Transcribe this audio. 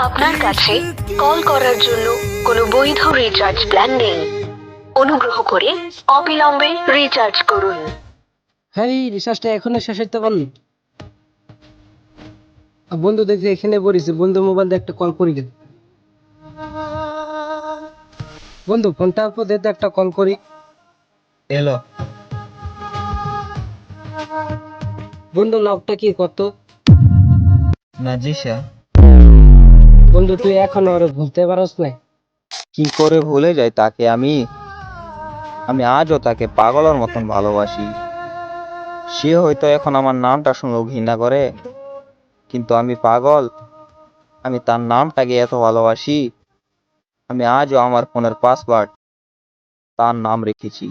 আপনার কাছে কল করার জন্য কোনো বৈধ রিচার্জ প্ল্যান নেই। অনুগ্রহ করে অবিলম্বে রিচার্জ করুন। হ্যাঁ, এই রিচার্জটা এখনো শেষ হইতে পারল। বন্ধু দেখি এখানে পড়েছে, বন্ধু মোবাইল দিয়ে একটা কল করি গে। বন্ধু ফোনটা দে তো, একটা কল করি। এলো। বন্ধু লকটা কি কত? নাজিসা। বন্ধু তুই এখন ওরে ভুলতে পারস না? কি করে ভুলে যাই তাকে আমি? আমি আজও তাকে পাগলের মতন ভালোবাসি। সে হয়তো এখন আমার নামটা শুনেও ঘৃণা করে, কিন্তু আমি পাগল। আমি তার নামটাকে এত ভালোবাসি। আমি আজও আমার ফোনের পাসওয়ার্ড তার নাম রেখেছি।